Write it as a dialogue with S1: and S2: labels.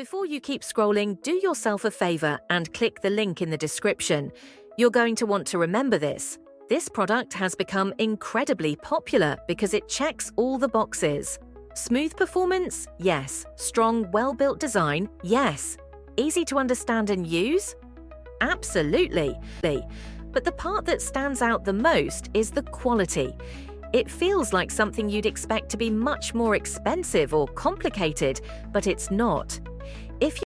S1: Before you keep scrolling, do yourself a favor and click the link in the description. You're going to want to remember this. This product has become incredibly popular because it checks all the boxes. Smooth performance? Yes. Strong, well-built design? Yes. Easy to understand and use? Absolutely. But the part that stands out the most is the quality. It feels like something you'd expect to be much more expensive or complicated, but it's not. If